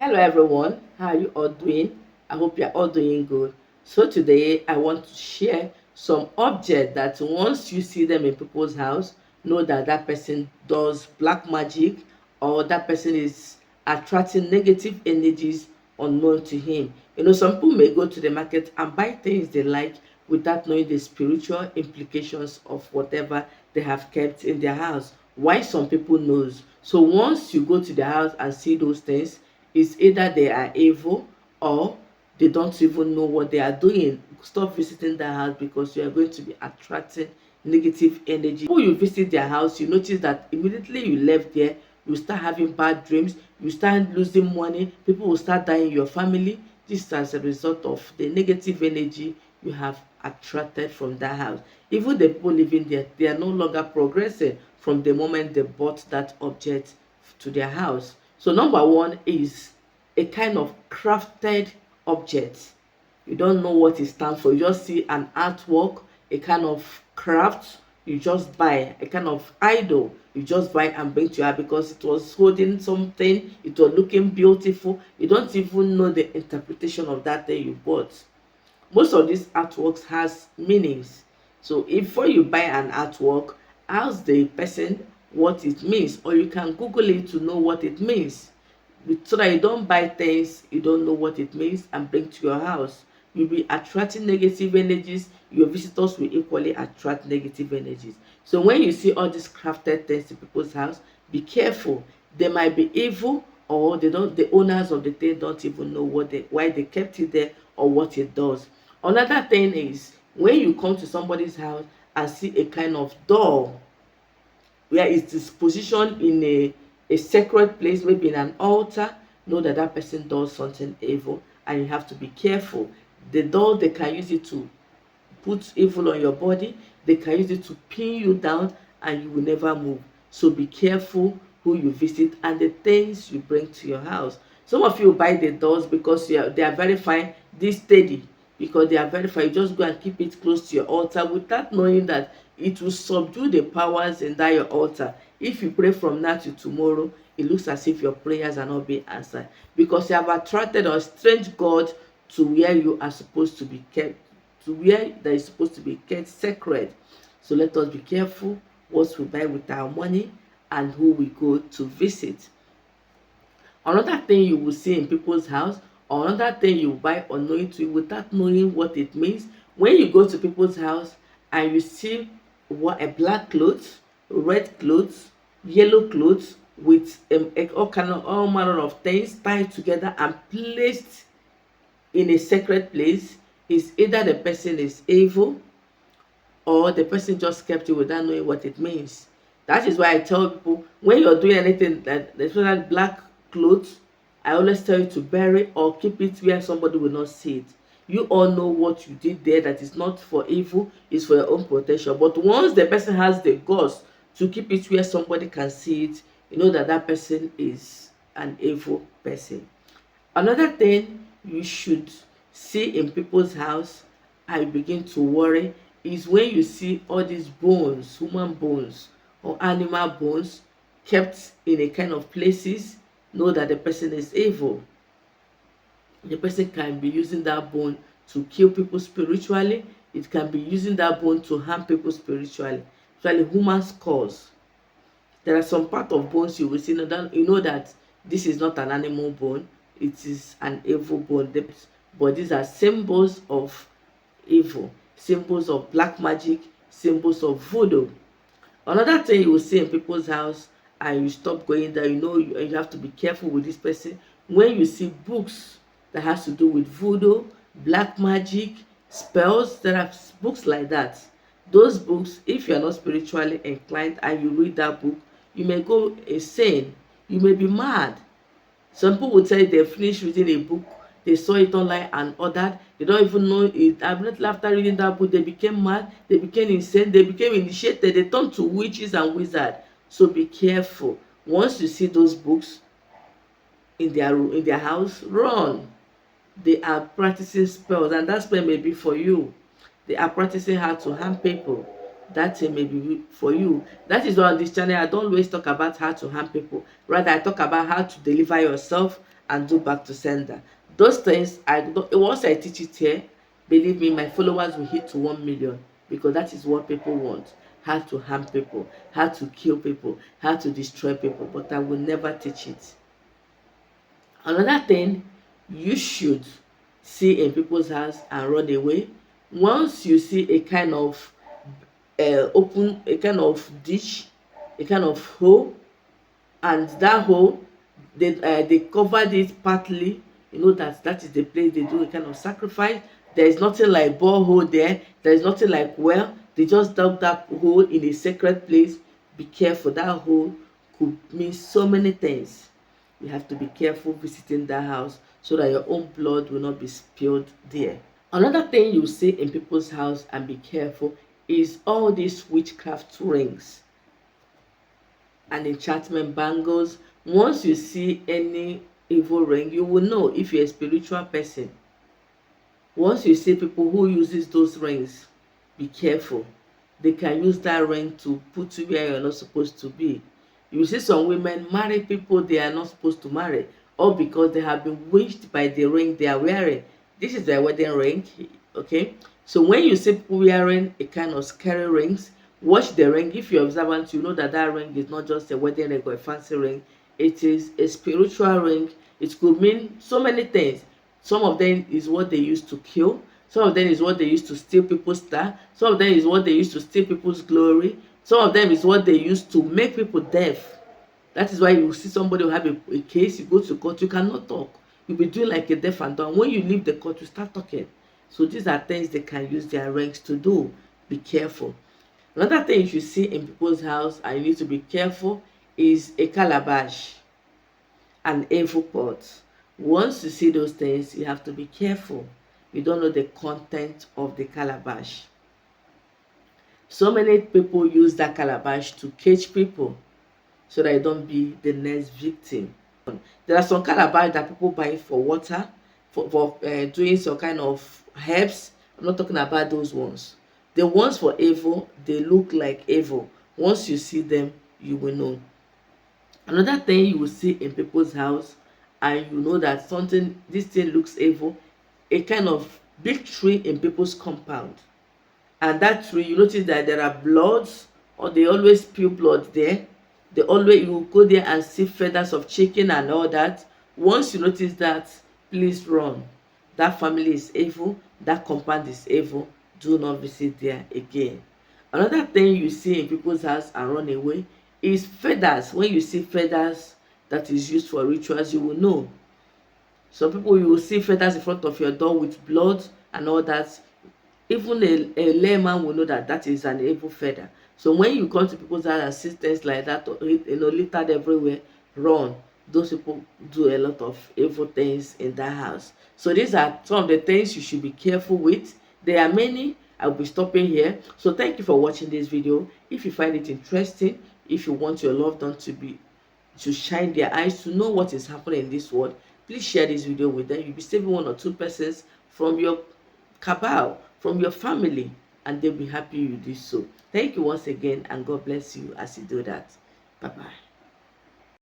Hello everyone, how are you all doing? I hope you are all doing good. So today I want to share some objects that once you see them in people's house, know that that person does black magic or that person is attracting negative energies unknown to him. Some people may go to the market and buy things they like without knowing the spiritual implications of whatever they have kept in their house. Why some people knows. So once you go to the house and see those things, it's either they are evil or they don't even know what they are doing. Stop visiting that house because you are going to be attracting negative energy. When you visit their house, you notice that immediately you left there, you start having bad dreams, you start losing money, people will start dying in your family. This is as a result of the negative energy you have attracted from that house. Even the people living there, they are no longer progressing from the moment they bought that object to their house. So number one is a kind of crafted object. You don't know what it stands for. You just see an artwork, a kind of craft. You just buy a kind of idol. You just buy and bring to your house because it was holding something. It was looking beautiful. You don't even know the interpretation of that thing you bought. Most of these artworks has meanings. So if before you buy an artwork, ask the person what it means, or you can Google it to know what it means, so that you don't buy things you don't know what it means and bring to your house. You'll be attracting negative energies. Your visitors will equally attract negative energies. So when you see all these crafted things in people's house, be careful. They might be evil, or the owners of the thing don't even know why they kept it there or what it does. Another thing is when you come to somebody's house and see a kind of doll where it is positioned in a sacred place, maybe in an altar, know that that person does something evil and you have to be careful. The doll, they can use it to put evil on your body. They can use it to pin you down and you will never move. So be careful who you visit and the things you bring to your house. Some of you buy the dolls because they are very fine, this steady, because they are very fine. You just go and keep it close to your altar without knowing that it will subdue the powers in that your altar. If you pray from now to tomorrow, it looks as if your prayers are not being answered because you have attracted a strange god to where you are supposed to be kept, to where that is supposed to be kept sacred. So let us be careful what we buy with our money and who we go to visit. Another thing you will see in people's house, or another thing you buy unknowing to you without knowing what it means, when you go to people's house and you see what a black clothes, red clothes, yellow clothes with all manner of things tied together and placed in a sacred place, is either the person is evil or the person just kept it without knowing what it means. That is why I tell people, when you're doing anything that, especially black clothes, I always tell you to bury or keep it where somebody will not see it. You all know what you did there, that is not for evil, it's for your own protection. But once the person has the guts to keep it where somebody can see it, you know that that person is an evil person. Another thing you should see in people's house and begin to worry is when you see all these bones, human bones or animal bones kept in a kind of places, know that the person is evil. The person can be using that bone to kill people spiritually. It can be using that bone to harm people spiritually, especially human skulls. There are some part of bones you will see, you know that this is not an animal bone, it is an evil bone. But these are symbols of evil, symbols of black magic, symbols of voodoo. Another thing you will see in people's house and you stop going there, you have to be careful with this person. When you see books that has to do with voodoo, black magic, spells, there are books like that. Those books, if you are not spiritually inclined and you read that book, you may go insane, you may be mad. Some people will tell you they finished reading a book, they saw it online and ordered, they don't even know it. Immediately after reading that book, they became mad, they became insane, they became initiated, they turned to witches and wizards. So be careful. Once you see those books in their house, run. They are practicing spells, and that spell may be for you. They are practicing how to harm people. that thing may be for you. That is why on this channel I don't always talk about how to harm people. Rather, I talk about how to deliver yourself and do back to sender. Those things, once I teach it here, believe me, my followers will hit to 1 million, because that is what people want. How to harm people, how to kill people, how to destroy people, but I will never teach it. Another thing you should see in people's house and run away, once you see a kind of open, a kind of ditch, a kind of hole, and that hole, they covered it partly, you know that that is the place they do a kind of sacrifice. There is nothing like borehole there, there is nothing like well, they just dug that hole in a sacred place. Be careful, that hole could mean so many things. You have to be careful visiting that house so that your own blood will not be spilled there. Another thing you see in people's house, and be careful, is all these witchcraft rings and enchantment bangles. Once you see any evil ring, you will know if you're a spiritual person. Once you see people who uses those rings, be careful. They can use that ring to put you where you're not supposed to be. You see some women marry people they are not supposed to marry, all because they have been witched by the ring they are wearing. This is their wedding ring, okay? So when you see people wearing a kind of scary rings, watch the ring. If you're observant, you know that that ring is not just a wedding ring or a fancy ring. It is a spiritual ring. It could mean so many things. Some of them is what they used to kill. Some of them is what they used to steal people's star. Some of them is what they used to steal people's glory. Some of them is what they used to make people deaf. That is why you see somebody who have a case, you go to court, you cannot talk. You'll be doing like a deaf and dumb. When you leave the court, you start talking. So these are things they can use their rings to do. Be careful. Another thing you see in people's house and you need to be careful is a calabash, an evil pot. Once you see those things, you have to be careful. You don't know the content of the calabash. So many people use that calabash to cage people so that you don't be the next victim. There are some calabash that people buy for water, for doing some kind of herbs. I'm not talking about those ones. The ones for evil, they look like evil. Once you see them, you will know. Another thing you will see in people's house, and you know that something, this thing looks evil, a kind of big tree in people's compound. And that tree, you notice that there are bloods, or they always spill blood there. They always, you will go there and see feathers of chicken and all that. Once you notice that, please run. That family is evil, that compound is evil. Do not visit there again. Another thing you see in people's house and run away is feathers. When you see feathers that is used for rituals, you will know. Some people, you will see feathers in front of your door with blood and all that. Even a layman will know that that is an evil feather. So when you come to people's house and see things like that, littered everywhere, run. Those people do a lot of evil things in that house. So these are some of the things you should be careful with. There are many. I'll be stopping here. So thank you for watching this video. If you find it interesting, if you want your loved one to shine their eyes, to know what is happening in this world, please share this video with them. You'll be saving 1 or 2 persons from your cabal, from your family, and they'll be happy you do so. Thank you once again, and God bless you as you do that. Bye bye.